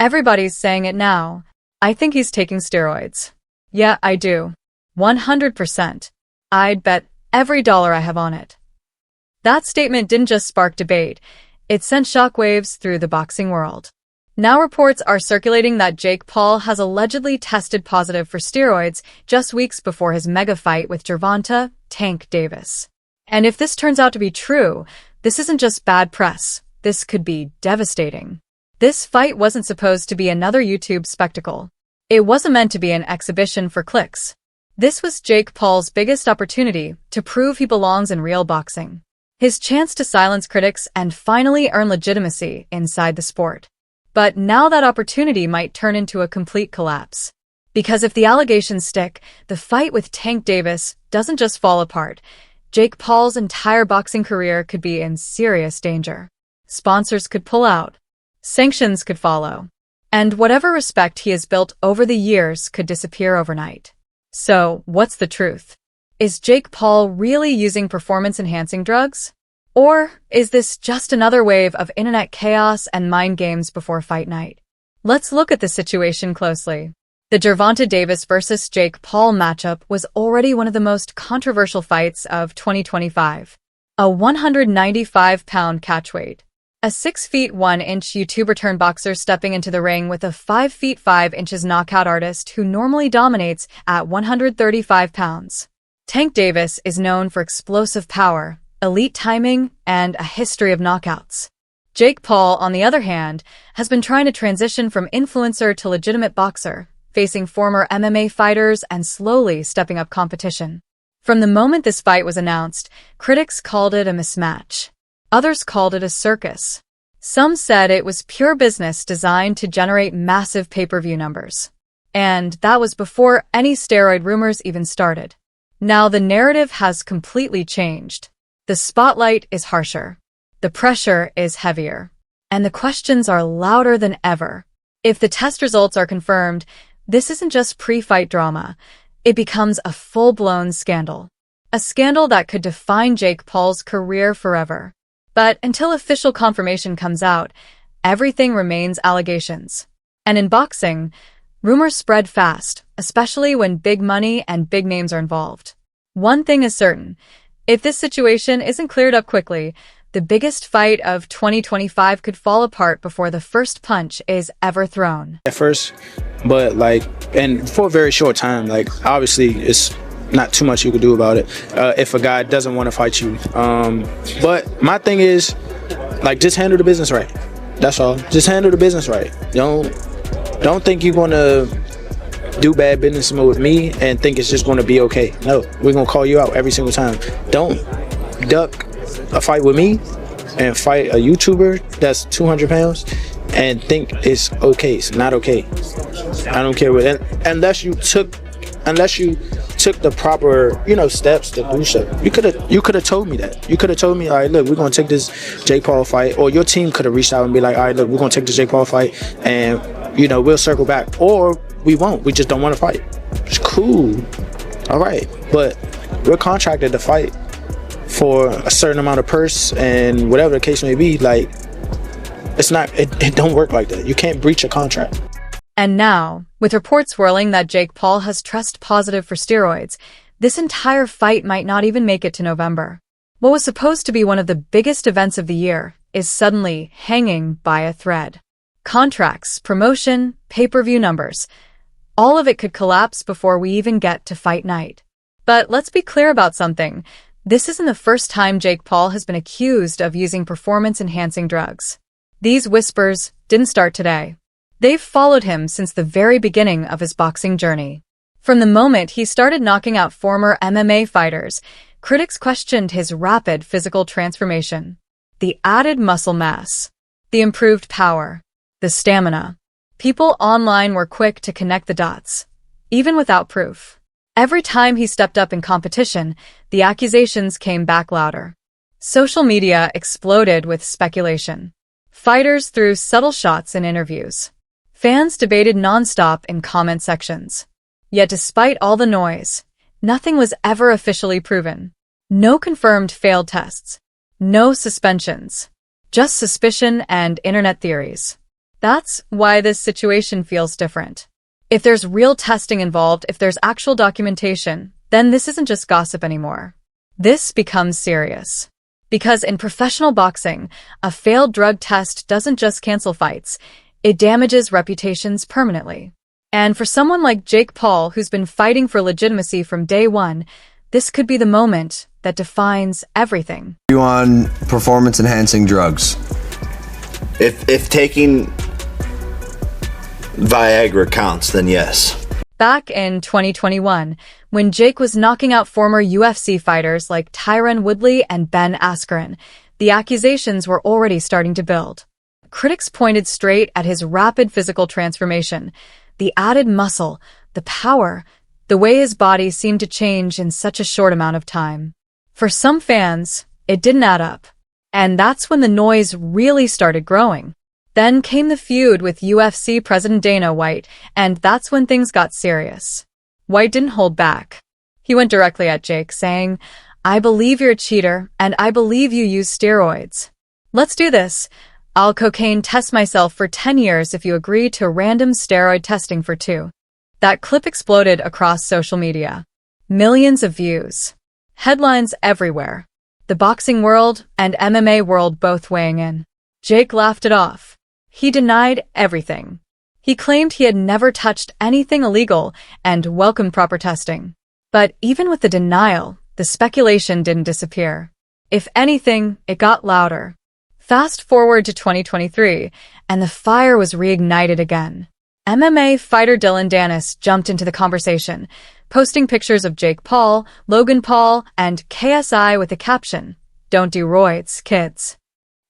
Everybody's saying it now. I think he's taking steroids. Yeah, I do. 100%. I'd bet every dollar I have on it. That statement didn't just spark debate, it sent shockwaves through the boxing world. Now reports are circulating that Jake Paul has allegedly tested positive for steroids just weeks before his mega fight with Gervonta Davis. And if this turns out to be true, this isn't just bad press, this could be devastating. This fight wasn't supposed to be another YouTube spectacle. It wasn't meant to be an exhibition for clicks. This was Jake Paul's biggest opportunity to prove he belongs in real boxing. His chance to silence critics and finally earn legitimacy inside the sport. But now that opportunity might turn into a complete collapse. Because if the allegations stick, the fight with Tank Davis doesn't just fall apart. Jake Paul's entire boxing career could be in serious danger. Sponsors could pull out. Sanctions could follow. And whatever respect he has built over the years could disappear overnight. So, what's the truth? Is Jake Paul really using performance-enhancing drugs? Or is this just another wave of internet chaos and mind games before fight night? Let's look at the situation closely. The Gervonta Davis versus Jake Paul matchup was already one of the most controversial fights of 2025. A 195-pound catchweight. A 6 feet 1 inch YouTuber-turned boxer stepping into the ring with a 5 feet 5 inches knockout artist who normally dominates at 135 pounds. Tank Davis is known for explosive power, elite timing, and a history of knockouts. Jake Paul, on the other hand, has been trying to transition from influencer to legitimate boxer, facing former MMA fighters and slowly stepping up competition. From the moment this fight was announced, critics called it a mismatch. Others called it a circus. Some said it was pure business designed to generate massive pay-per-view numbers. And that was before any steroid rumors even started. Now the narrative has completely changed. The spotlight is harsher. The pressure is heavier. And the questions are louder than ever. If the test results are confirmed, this isn't just pre-fight drama. It becomes a full-blown scandal. A scandal that could define Jake Paul's career forever. But until official confirmation comes out, everything remains allegations. And in boxing, rumors spread fast, especially when big money and big names are involved. One thing is certain. If this situation isn't cleared up quickly, the biggest fight of 2025 could fall apart before the first punch is ever thrown. At first, but and for a very short time, obviously it's not too much you could do about it if a guy doesn't want to fight you. But my thing is, just handle the business right. That's all. Just handle the business right. Don't think you're gonna do bad business with me and think it's just gonna be okay. No, we're gonna call you out every single time. Don't duck a fight with me and fight a YouTuber that's 200 pounds and think it's okay. It's not okay. I don't care what, unless you took the proper, steps to do so. You could have told me that. You could have told me, all right, look, we're gonna take this Jake Paul fight, or your team could have reached out and be like, all right, look, we're gonna take the Jake Paul fight, and we'll circle back, or we won't. We just don't want to fight. It's cool, all right, but we're contracted to fight for a certain amount of purse and whatever the case may be. It's not. It don't work like that. You can't breach a contract. And now, with reports swirling that Jake Paul has tested positive for steroids, this entire fight might not even make it to November. What was supposed to be one of the biggest events of the year is suddenly hanging by a thread. Contracts, promotion, pay-per-view numbers, all of it could collapse before we even get to fight night. But let's be clear about something. This isn't the first time Jake Paul has been accused of using performance-enhancing drugs. These whispers didn't start today. They've followed him since the very beginning of his boxing journey. From the moment he started knocking out former MMA fighters, critics questioned his rapid physical transformation, the added muscle mass, the improved power, the stamina. People online were quick to connect the dots, even without proof. Every time he stepped up in competition, the accusations came back louder. Social media exploded with speculation. Fighters threw subtle shots in interviews. Fans debated nonstop in comment sections. Yet despite all the noise, nothing was ever officially proven. No confirmed failed tests. No suspensions. Just suspicion and internet theories. That's why this situation feels different. If there's real testing involved, if there's actual documentation, then this isn't just gossip anymore. This becomes serious. Because in professional boxing, a failed drug test doesn't just cancel fights, it damages reputations permanently. And for someone like Jake Paul, who's been fighting for legitimacy from day one, this could be the moment that defines everything. You on performance-enhancing drugs? If taking Viagra counts, then yes. Back in 2021, when Jake was knocking out former UFC fighters like Tyron Woodley and Ben Askren, the accusations were already starting to build. Critics pointed straight at his rapid physical transformation, the added muscle, the power, the way his body seemed to change in such a short amount of time. For some fans, it didn't add up. And that's when the noise really started growing. Then came the feud with UFC President Dana White, and that's when things got serious. White didn't hold back. He went directly at Jake, saying, "I believe you're a cheater, and I believe you use steroids. Let's do this. I'll cocaine test myself for 10 years if you agree to random steroid testing for 2. That clip exploded across social media. Millions of views. Headlines everywhere. The boxing world and MMA world both weighing in. Jake laughed it off. He denied everything. He claimed he had never touched anything illegal and welcomed proper testing. But even with the denial, the speculation didn't disappear. If anything, it got louder. Fast forward to 2023, and the fire was reignited again. MMA fighter Dylan Dennis jumped into the conversation, posting pictures of Jake Paul, Logan Paul, and KSI with the caption, "Don't do roids, kids."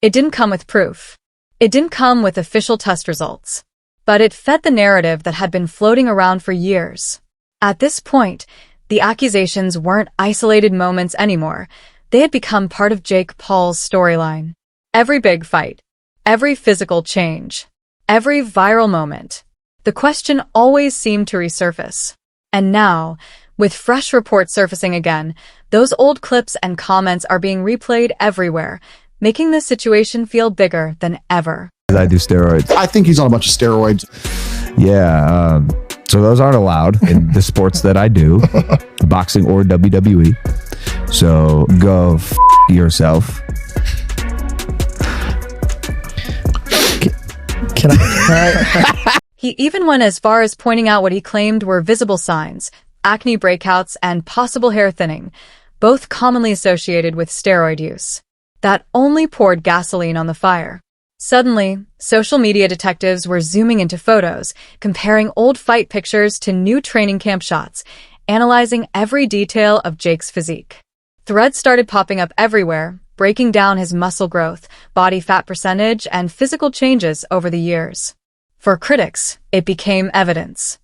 It didn't come with proof. It didn't come with official test results. But it fed the narrative that had been floating around for years. At this point, the accusations weren't isolated moments anymore. They had become part of Jake Paul's storyline. Every big fight, every physical change, every viral moment, the question always seemed to resurface. And now, with fresh reports surfacing again, those old clips and comments are being replayed everywhere, making this situation feel bigger than ever. I do steroids. I think he's on a bunch of steroids. Yeah, so those aren't allowed in the sports that I do, boxing or WWE. So go yourself. Can I? He even went as far as pointing out what he claimed were visible signs, acne breakouts and possible hair thinning, both commonly associated with steroid use. That only poured gasoline on the fire. Suddenly, social media detectives were zooming into photos, comparing old fight pictures to new training camp shots, analyzing every detail of Jake's physique. Threads started popping up everywhere, breaking down his muscle growth, body fat percentage, and physical changes over the years. For critics, it became evidence.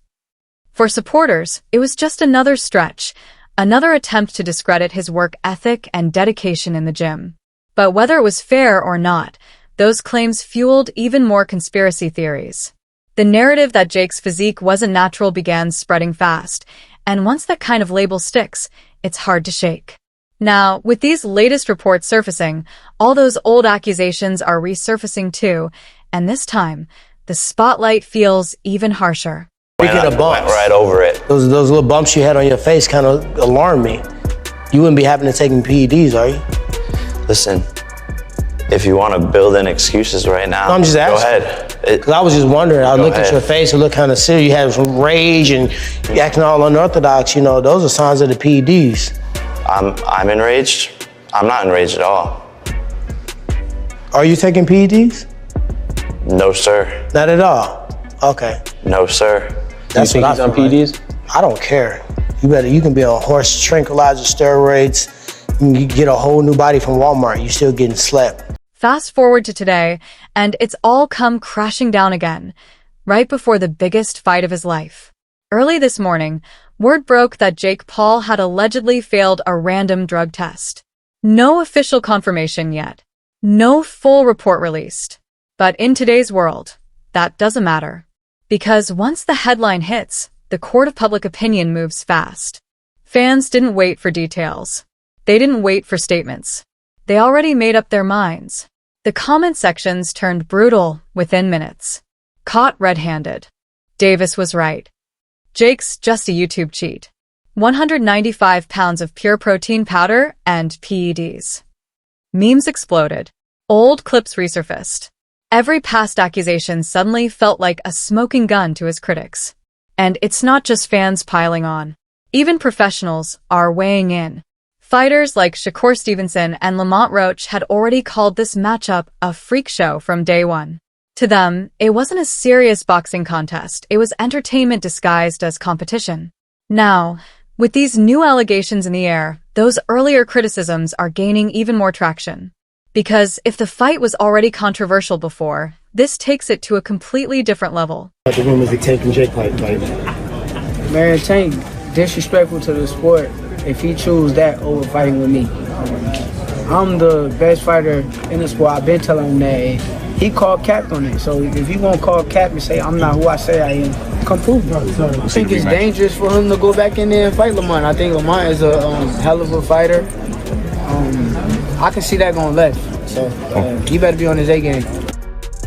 For supporters, it was just another stretch, another attempt to discredit his work ethic and dedication in the gym. But whether it was fair or not, those claims fueled even more conspiracy theories. The narrative that Jake's physique wasn't natural began spreading fast, and once that kind of label sticks, it's hard to shake. Now, with these latest reports surfacing, all those old accusations are resurfacing too, and this time, the spotlight feels even harsher. Speaking of bumps, Went right over it. those little bumps you had on your face kind of alarmed me. You wouldn't be having to take PEDs, are you? Listen, if you want to build in excuses right now, No, I'm just go asking. ahead. Because I was just wondering, I Go looked at ahead. your face, it looked kind of serious. You had some rage and you acting all unorthodox, you know, those are signs of the PEDs. I'm enraged. I'm not enraged at all. Are you taking PEDs? No, sir. Not at all. Okay. No, sir. That's think what he's I on feel like. PEDs? I don't care. You can be on horse tranquilizer steroids. You can get a whole new body from Walmart. You still getting slept. Fast forward to today, and it's all come crashing down again, right before the biggest fight of his life. Early this morning, word broke that Jake Paul had allegedly failed a random drug test. No official confirmation yet. No full report released. But in today's world, that doesn't matter. Because once the headline hits, the court of public opinion moves fast. Fans didn't wait for details. They didn't wait for statements. They already made up their minds. The comment sections turned brutal within minutes. Caught red-handed. Davis was right. Jake's just a YouTube cheat. 195 pounds of pure protein powder and PEDs. Memes exploded. Old clips resurfaced. Every past accusation suddenly felt like a smoking gun to his critics. And it's not just fans piling on. Even professionals are weighing in. Fighters like Shakur Stevenson and Lamont Roach had already called this matchup a freak show from day one. To them, it wasn't a serious boxing contest, it was entertainment disguised as competition. Now, with these new allegations in the air, those earlier criticisms are gaining even more traction. Because if the fight was already controversial before, this takes it to a completely different level. The rumors of Tank and Jake fight. Man, Tank disrespectful to the sport if he choose that over fighting with me. I'm the best fighter in the sport. I've been telling him that. He called cap on it. So if he won't call cap and say I'm not who I say I am, come prove it. I think it's dangerous for him to go back in there and fight Lamont. I think Lamont is a hell of a fighter. I can see that going left. So he better be on his A game.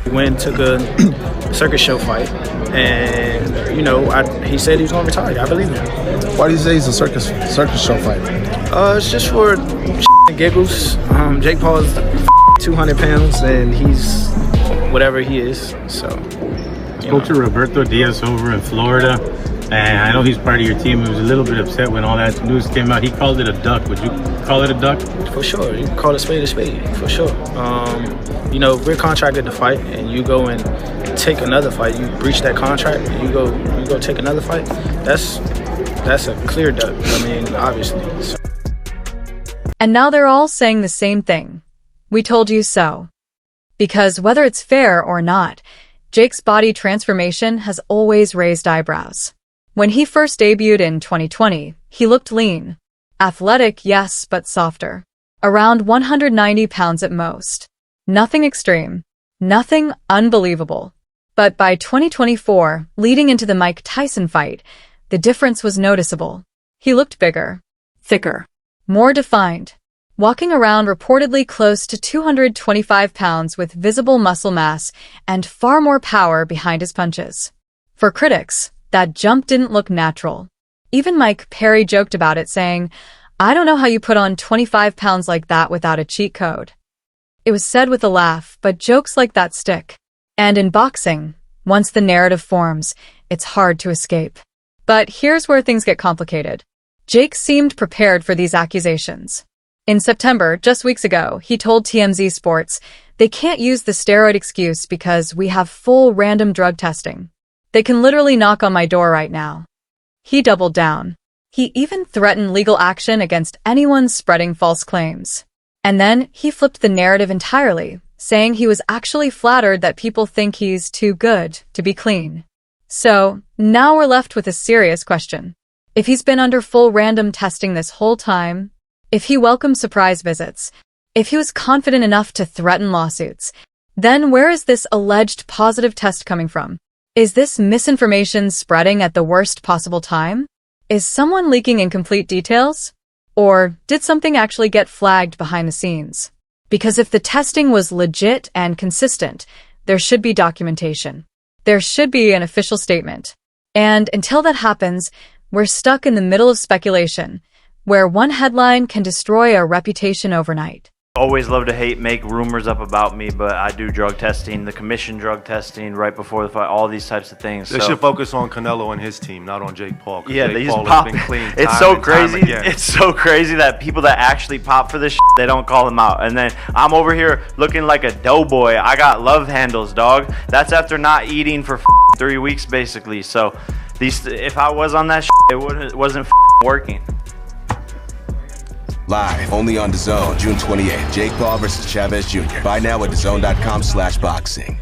We went and took a circus show fight, and he said he was going to retire. I believe him. Why do you say he's a circus show fight? It's just for and giggles. Jake Paul's 200 pounds, and he's whatever he is. So. Spoke to Roberto Diaz over in Florida, and I know he's part of your team. He was a little bit upset when all that news came out. He called it a duck. Would you call it a duck? For sure. You can call it a spade, for sure. If we're contracted to fight and you go and take another fight, you breach that contract, and you go take another fight, that's a clear duck. I mean, obviously. So. And now they're all saying the same thing. We told you so. Because whether it's fair or not, Jake's body transformation has always raised eyebrows. When he first debuted in 2020, he looked lean. Athletic, yes, but softer. Around 190 pounds at most. Nothing extreme. Nothing unbelievable. But by 2024, leading into the Mike Tyson fight, the difference was noticeable. He looked bigger, thicker, more defined, walking around reportedly close to 225 pounds with visible muscle mass and far more power behind his punches. For critics, that jump didn't look natural. Even Mike Perry joked about it, saying, "I don't know how you put on 25 pounds like that without a cheat code." It was said with a laugh, but jokes like that stick. And in boxing, once the narrative forms, it's hard to escape. But here's where things get complicated. Jake seemed prepared for these accusations. In September, just weeks ago, he told TMZ Sports, "They can't use the steroid excuse because we have full random drug testing. They can literally knock on my door right now." He doubled down. He even threatened legal action against anyone spreading false claims. And then he flipped the narrative entirely, saying he was actually flattered that people think he's too good to be clean. So, now we're left with a serious question. If he's been under full random testing this whole time, if he welcomed surprise visits, if he was confident enough to threaten lawsuits, then where is this alleged positive test coming from? Is this misinformation spreading at the worst possible time? Is someone leaking incomplete details? Or did something actually get flagged behind the scenes? Because if the testing was legit and consistent, there should be documentation. There should be an official statement. And until that happens, we're stuck in the middle of speculation, where one headline can destroy a reputation overnight. Always love to make rumors up about me, but I do drug testing, the commission drug testing right before the fight, all these types of things. They should focus on Canelo and his team, not on Jake Paul. Yeah, Jake they Paul just pop. Has been clean It's so crazy. It's so crazy that people that actually pop for this they don't call them out. And then I'm over here looking like a doughboy. I got love handles, dog. That's after not eating for 3 weeks, basically. So if I was on that it wasn't working. Live, only on DAZN, June 28th. Jake Paul versus Chavez Jr. Buy now at DAZN.com/boxing.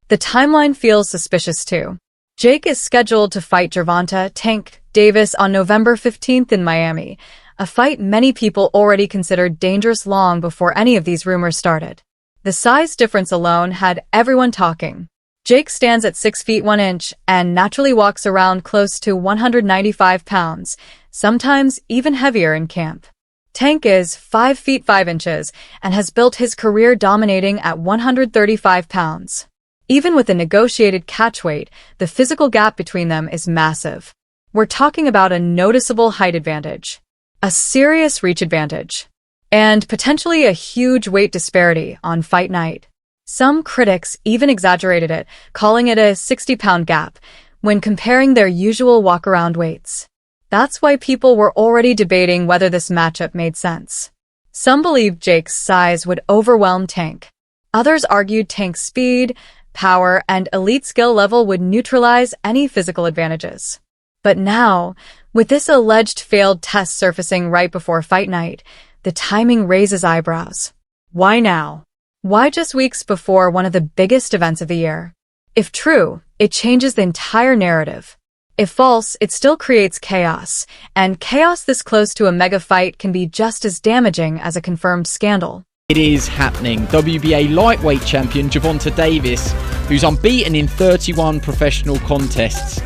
The timeline feels suspicious too. Jake is scheduled to fight Gervonta "Tank" Davis on November 15th in Miami, a fight many people already considered dangerous long before any of these rumors started. The size difference alone had everyone talking. Jake stands at 6 feet 1 inch and naturally walks around close to 195 pounds, sometimes even heavier in camp. Tank is 5 feet 5 inches and has built his career dominating at 135 pounds. Even with a negotiated catchweight, the physical gap between them is massive. We're talking about a noticeable height advantage, a serious reach advantage, and potentially a huge weight disparity on fight night. Some critics even exaggerated it, calling it a 60-pound gap when comparing their usual walk-around weights. That's why people were already debating whether this matchup made sense. Some believed Jake's size would overwhelm Tank. Others argued Tank's speed, power, and elite skill level would neutralize any physical advantages. But now, with this alleged failed test surfacing right before fight night, the timing raises eyebrows. Why now? Why just weeks before one of the biggest events of the year? If true, it changes the entire narrative. If false, it still creates chaos, and chaos this close to a mega fight can be just as damaging as a confirmed scandal. It is happening. WBA lightweight champion Gervonta Davis, who's unbeaten in 31 professional contests,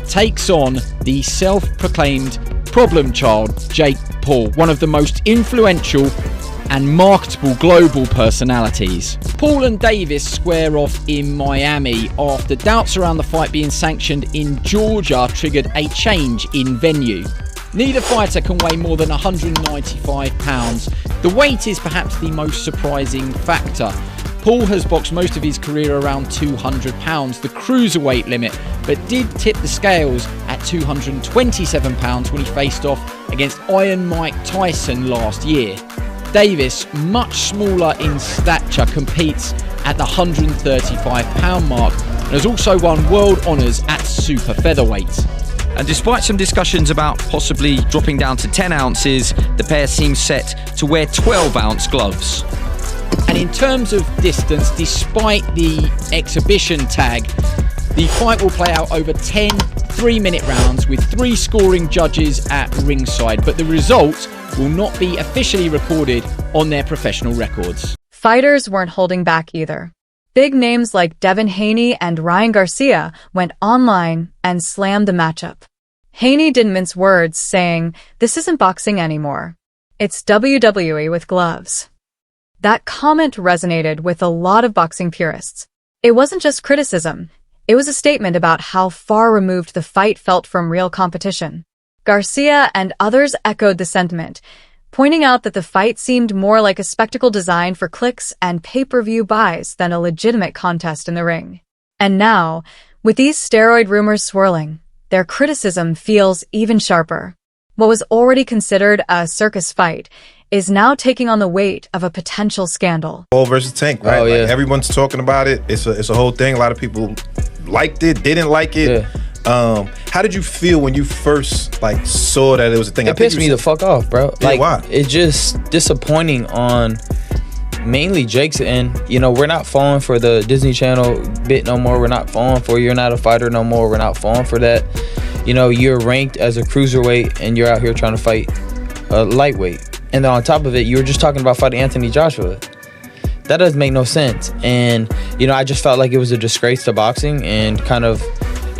takes on the self-proclaimed problem child Jake Paul, one of the most influential and marketable global personalities. Paul and Davis square off in Miami after doubts around the fight being sanctioned in Georgia triggered a change in venue. Neither fighter can weigh more than 195 pounds. The weight is perhaps the most surprising factor. Paul has boxed most of his career around 200 pounds, the cruiserweight limit, but did tip the scales at 227 pounds when he faced off against Iron Mike Tyson last year. Davis, much smaller in stature, competes at the 135 pound mark and has also won world honours at super featherweight. And despite some discussions about possibly dropping down to 10 ounces, the pair seem set to wear 12-ounce gloves. And in terms of distance, despite the exhibition tag, the fight will play out over 10 3-minute rounds with 3 scoring judges at ringside, but the result will not be officially recorded on their professional records. Fighters weren't holding back either. Big names like Devin Haney and Ryan Garcia went online and slammed the matchup. Haney didn't mince words, saying, "This isn't boxing anymore. It's WWE with gloves." That comment resonated with a lot of boxing purists. It wasn't just criticism. It was a statement about how far removed the fight felt from real competition. Garcia and others echoed the sentiment, pointing out that the fight seemed more like a spectacle designed for clicks and pay-per-view buys than a legitimate contest in the ring. And now, with these steroid rumors swirling, their criticism feels even sharper. What was already considered a circus fight is now taking on the weight of a potential scandal. Paul versus Tank, right? Oh, yeah. Like, everyone's talking about it. It's a whole thing. A lot of people liked it, didn't like it. Yeah. How did you feel when you first saw that it was a thing? It pissed me the fuck off, bro. Yeah, why? It's just disappointing on mainly Jake's end. You know, we're not falling for the Disney Channel bit no more. We're not falling for "you're not a fighter" no more. We're not falling for that. You know, you're ranked as a cruiserweight and you're out here trying to fight a lightweight. And then on top of it, you were just talking about fighting Anthony Joshua. That doesn't make no sense. And, you know, I just felt like it was a disgrace to boxing and kind of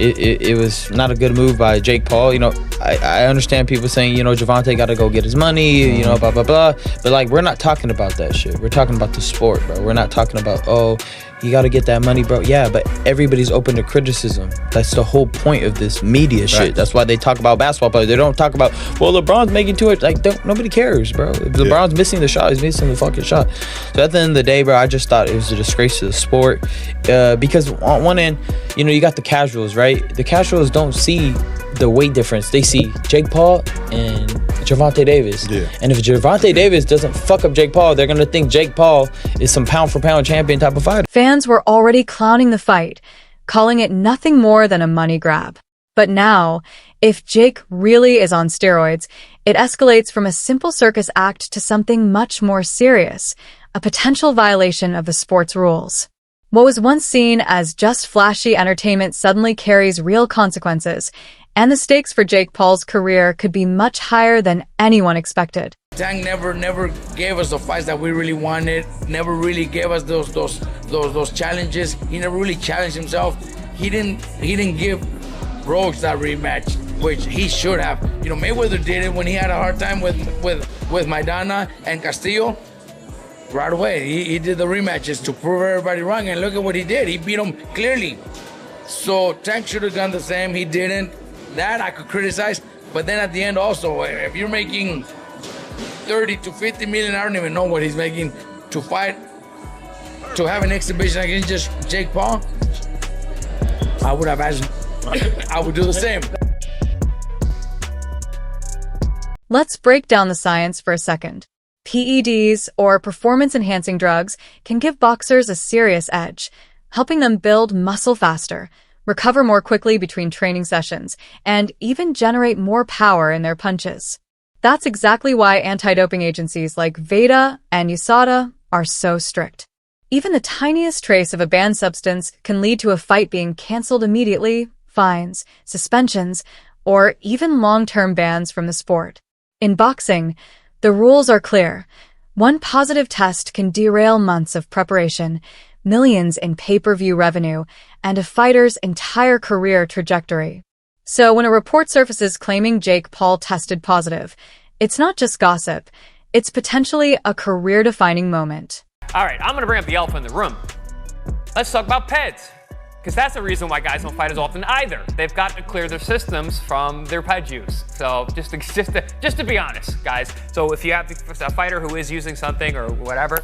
it was not a good move by Jake Paul. You know, I understand people saying, you know, Gervonta got to go get his money, you know, blah, blah, blah. But, we're not talking about that shit. We're talking about the sport, bro. We're not talking about, oh, you got to get that money, bro. Yeah, but everybody's open to criticism. That's the whole point of this media shit. Right. That's why they talk about basketball players. They don't talk about, well, LeBron's making too much. Nobody cares, bro. If LeBron's missing the shot, he's missing the fucking shot. So at the end of the day, bro, I just thought it was a disgrace to the sport. Because on one end, you know, you got the casuals, right? The casuals don't see the weight difference. They see Jake Paul and Gervonta Davis. Yeah. And if Gervonta Davis doesn't fuck up Jake Paul, they're going to think Jake Paul is some pound-for-pound champion type of fighter. Fans were already clowning the fight, calling it nothing more than a money grab. But now, if Jake really is on steroids, it escalates from a simple circus act to something much more serious, a potential violation of the sport's rules. What was once seen as just flashy entertainment suddenly carries real consequences, and the stakes for Jake Paul's career could be much higher than anyone expected. Tank never gave us the fights that we really wanted, never really gave us those challenges. He never really challenged himself. He didn't give Rhodes that rematch, which he should have. You know, Mayweather did it when he had a hard time with Maidana and Castillo. right away. He did the rematches to prove everybody wrong, and look at what he did. He beat him clearly. So Tank should have done the same. He didn't. That I could criticize. But then at the end also, if you're making 30 to 50 million, I don't even know what he's making to fight, to have an exhibition against just Jake Paul, I would have asked, I would do the same. Let's break down the science for a second. PEDs, or performance-enhancing drugs, can give boxers a serious edge, helping them build muscle faster, recover more quickly between training sessions, and even generate more power in their punches. That's exactly why anti-doping agencies like VADA and USADA are so strict. Even the tiniest trace of a banned substance can lead to a fight being canceled immediately, fines, suspensions, or even long-term bans from the sport. In boxing, the rules are clear. One positive test can derail months of preparation, millions in pay-per-view revenue, and a fighter's entire career trajectory. So when a report surfaces claiming Jake Paul tested positive, it's not just gossip, it's potentially a career-defining moment. All right, I'm gonna bring up the elephant in the room. Let's talk about PEDs, because that's the reason why guys don't fight as often either. They've got to clear their systems from their PED use. So just to be honest, guys. So if you have a fighter who is using something or whatever,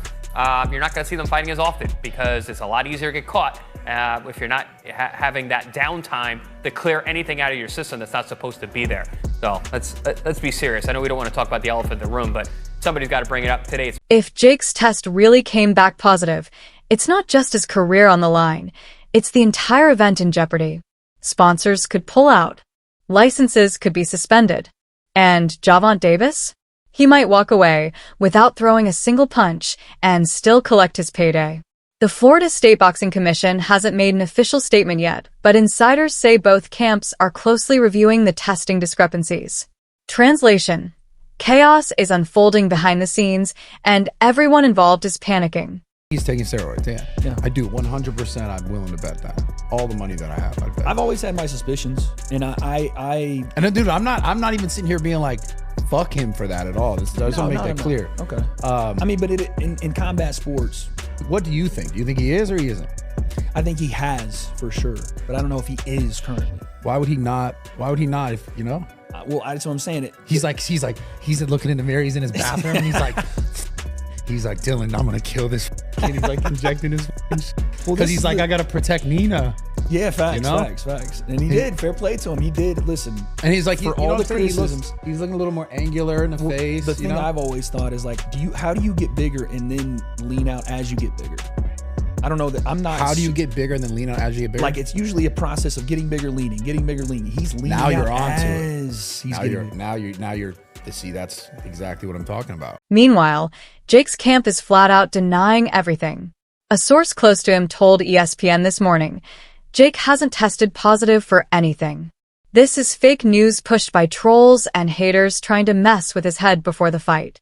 you're not going to see them fighting as often because it's a lot easier to get caught if you're not having that downtime to clear anything out of your system that's not supposed to be there. So let's be serious. I know we don't want to talk about the elephant in the room, but somebody's got to bring it up today. If Jake's test really came back positive, it's not just his career on the line. It's the entire event in jeopardy. Sponsors could pull out. Licenses could be suspended. And Gervonta Davis? He might walk away without throwing a single punch and still collect his payday. The Florida State Boxing Commission hasn't made an official statement yet, but insiders say both camps are closely reviewing the testing discrepancies. Translation: chaos is unfolding behind the scenes, and everyone involved is panicking. He's taking steroids. Yeah. I do 100%. I'm willing to bet that. All the money that I have, I'd bet. I've always had my suspicions, and And dude, I'm not even sitting here being like, fuck him for that at all. I just want to make that clear. Okay. I mean, but in combat sports, what do you think? Do you think he is or he isn't? I think he has for sure, but I don't know if he is currently. Why would he not? If you know? Well, that's what I'm saying. He's looking in the mirror. He's in his bathroom. And he's like. He's like, Dylan, I'm gonna kill this kid. He's like injecting his because he's like, I gotta protect Nina. Yeah, facts. And he did. Fair play to him. He did listen. And he's like, for all the criticisms, he's looking a little more angular in the face. The thing I've always thought is like, how do you get bigger and then lean out as you get bigger? I don't know that I'm not. How do you get bigger and then lean out as you get bigger? Like it's usually a process of getting bigger, leaning. He's leaning now. You're out onto as it. He's Now you're. See, that's exactly what I'm talking about. Meanwhile, Jake's camp is flat out denying everything. A source close to him told ESPN this morning, Jake hasn't tested positive for anything. This is fake news pushed by trolls and haters trying to mess with his head before the fight.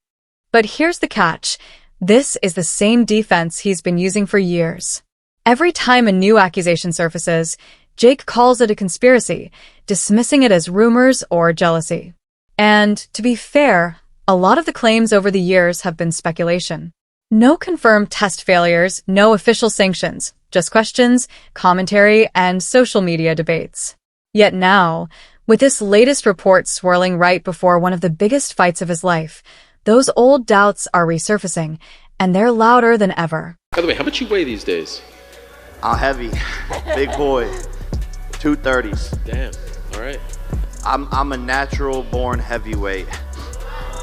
But here's the catch. This is the same defense he's been using for years. Every time a new accusation surfaces, Jake calls it a conspiracy, dismissing it as rumors or jealousy. And, to be fair, a lot of the claims over the years have been speculation. No confirmed test failures, no official sanctions, just questions, commentary, and social media debates. Yet now, with this latest report swirling right before one of the biggest fights of his life, those old doubts are resurfacing, and they're louder than ever. By the way, how much you weigh these days? I'm heavy, big boy, 230s. Damn, all right. I'm a natural born heavyweight.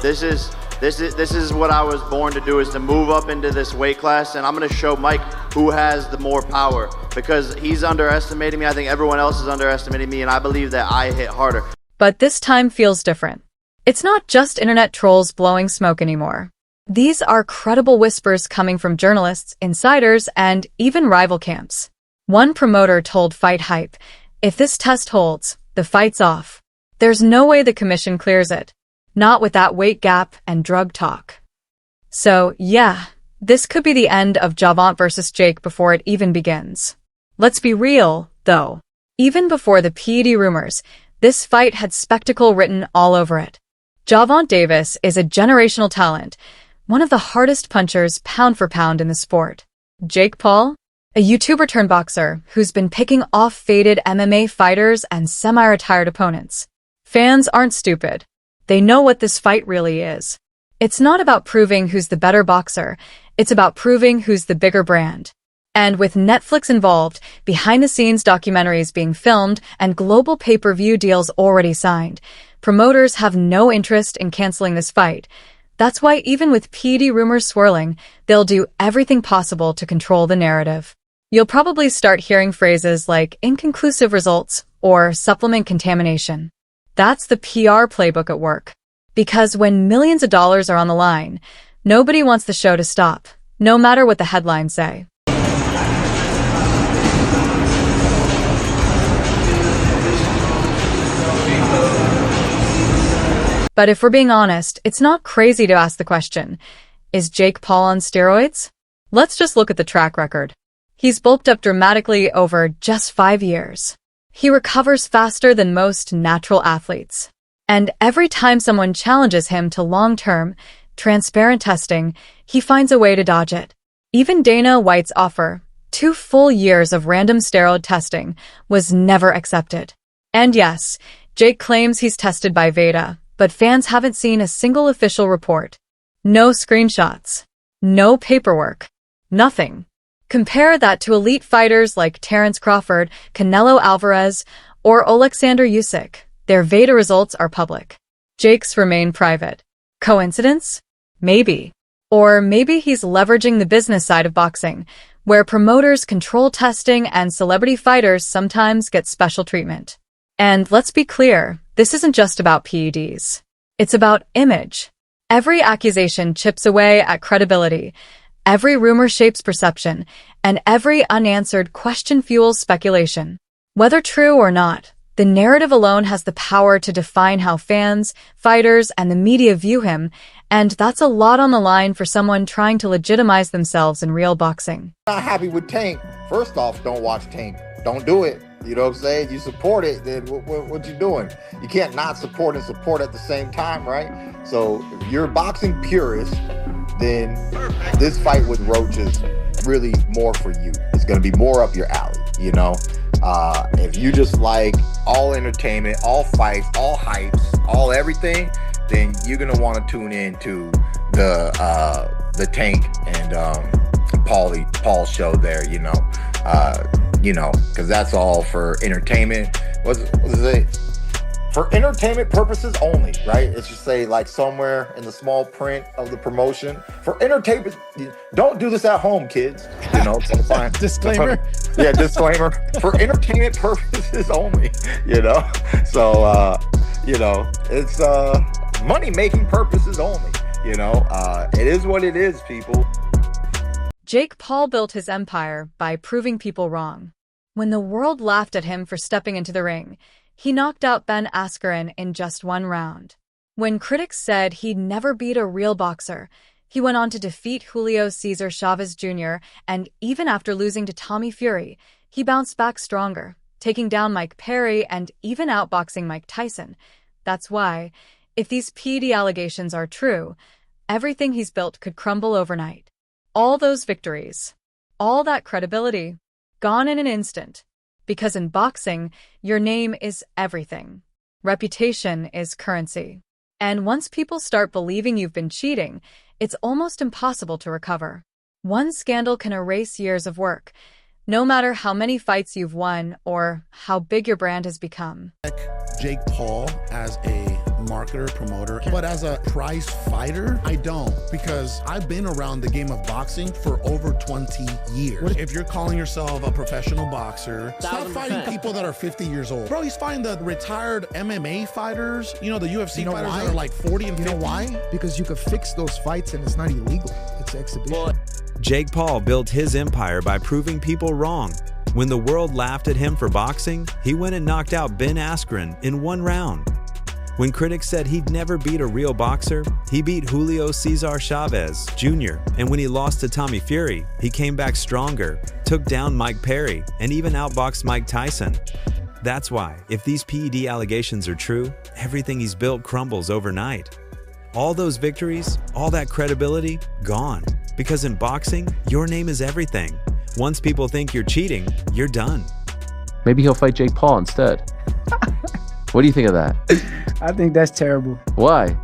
This is what I was born to do, is to move up into this weight class, and I'm gonna show Mike who has the more power, because he's underestimating me. I think everyone else is underestimating me, and I believe that I hit harder. But this time feels different. It's not just internet trolls blowing smoke anymore. These are credible whispers coming from journalists, insiders, and even rival camps. One promoter told Fight Hype, if this test holds, the fight's off. There's no way the commission clears it. Not with that weight gap and drug talk. So, yeah, this could be the end of Gervonta versus Jake before it even begins. Let's be real, though. Even before the PED rumors, this fight had spectacle written all over it. Gervonta Davis is a generational talent, one of the hardest punchers pound for pound in the sport. Jake Paul, a YouTuber turned boxer who's been picking off faded MMA fighters and semi-retired opponents. Fans aren't stupid. They know what this fight really is. It's not about proving who's the better boxer, it's about proving who's the bigger brand. And with Netflix involved, behind-the-scenes documentaries being filmed, and global pay-per-view deals already signed, promoters have no interest in canceling this fight. That's why even with PED rumors swirling, they'll do everything possible to control the narrative. You'll probably start hearing phrases like inconclusive results or supplement contamination. That's the PR playbook at work. Because when millions of dollars are on the line, nobody wants the show to stop, no matter what the headlines say. But if we're being honest, it's not crazy to ask the question, is Jake Paul on steroids? Let's just look at the track record. He's bulked up dramatically over just 5 years. He recovers faster than most natural athletes. And every time someone challenges him to long-term, transparent testing, he finds a way to dodge it. Even Dana White's offer, 2 full years of random steroid testing, was never accepted. And yes, Jake claims he's tested by VADA, but fans haven't seen a single official report. No screenshots. No paperwork. Nothing. Compare that to elite fighters like Terence Crawford, Canelo Alvarez, or Alexander Usyk. Their VADA results are public. Jake's remain private. Coincidence? Maybe. Or maybe he's leveraging the business side of boxing, where promoters control testing and celebrity fighters sometimes get special treatment. And let's be clear, this isn't just about PEDs. It's about image. Every accusation chips away at credibility. Every rumor shapes perception, and every unanswered question fuels speculation. Whether true or not, the narrative alone has the power to define how fans, fighters, and the media view him, and that's a lot on the line for someone trying to legitimize themselves in real boxing. Not happy with Tank. First off, don't watch Tank. Don't do it. You know what I'm saying? You support it, then what you doing? You can't not support and support at the same time, right? So if you're a boxing purist, then this fight with Roach is really more for you. It's going to be more up your alley, you know? If you just like all entertainment, all fights, all hypes, all everything, then you're going to want to tune in to the Tank and Paul show there, you know? Because that's all for entertainment. What does it say? For entertainment purposes only, right? It's just say like somewhere in the small print of the promotion. For entertainment, don't do this at home, kids. You know, fine. Disclaimer. Yeah, disclaimer. For entertainment purposes only. You know, so it's money-making purposes only. You know, it is what it is, people. Jake Paul built his empire by proving people wrong. When the world laughed at him for stepping into the ring, he knocked out Ben Askren in just 1 round. When critics said he'd never beat a real boxer, he went on to defeat Julio Cesar Chavez Jr., and even after losing to Tommy Fury, he bounced back stronger, taking down Mike Perry and even outboxing Mike Tyson. That's why, if these PED allegations are true, everything he's built could crumble overnight. All those victories, all that credibility, gone in an instant. Because in boxing, your name is everything. Reputation is currency. And once people start believing you've been cheating, it's almost impossible to recover. One scandal can erase years of work, no matter how many fights you've won or how big your brand has become. Jake Paul as a marketer, promoter, but as a prize fighter, I don't, because I've been around the game of boxing for over 20 years. If you're calling yourself a professional boxer, stop fighting people that are 50 years old. Bro, he's fighting the retired MMA fighters, you know, the UFC fighters that are like 40 and 50. You know why? Because you could fix those fights and it's not illegal. It's exhibition. Jake Paul built his empire by proving people wrong. When the world laughed at him for boxing, he went and knocked out Ben Askren in 1 round. When critics said he'd never beat a real boxer, he beat Julio Cesar Chavez Jr. And when he lost to Tommy Fury, he came back stronger, took down Mike Perry, and even outboxed Mike Tyson. That's why, if these PED allegations are true, everything he's built crumbles overnight. All those victories, all that credibility, gone. Because in boxing, your name is everything. Once people think you're cheating, you're done. Maybe he'll fight Jake Paul instead. What do you think of that? I think that's terrible. Why?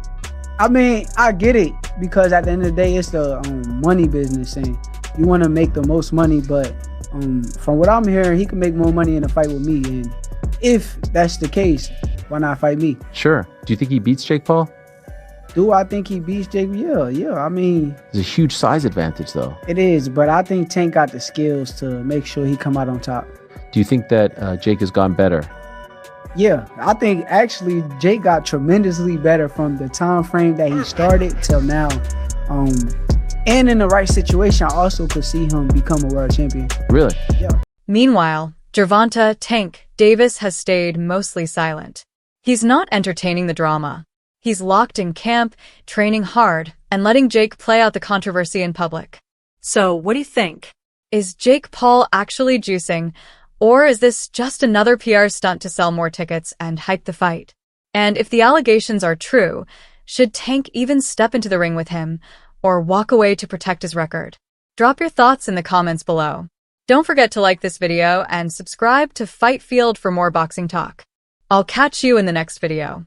I mean, I get it because at the end of the day, it's the money business, and you want to make the most money. But from what I'm hearing, he can make more money in a fight with me. And if that's the case, why not fight me? Sure. Do you think he beats Jake Paul? Do I think he beats Jake? Yeah. I mean, there's a huge size advantage, though. It is, but I think Tank got the skills to make sure he come out on top. Do you think that Jake has gone better? Yeah, I think actually Jake got tremendously better from the time frame that he started till now. And in the right situation, I also could see him become a world champion. Really? Yeah. Meanwhile, Gervonta "Tank" Davis has stayed mostly silent. He's not entertaining the drama. He's locked in camp, training hard, and letting Jake play out the controversy in public. So, what do you think? Is Jake Paul actually juicing, or is this just another PR stunt to sell more tickets and hype the fight? And if the allegations are true, should Tank even step into the ring with him, or walk away to protect his record? Drop your thoughts in the comments below. Don't forget to like this video and subscribe to Fight Field for more boxing talk. I'll catch you in the next video.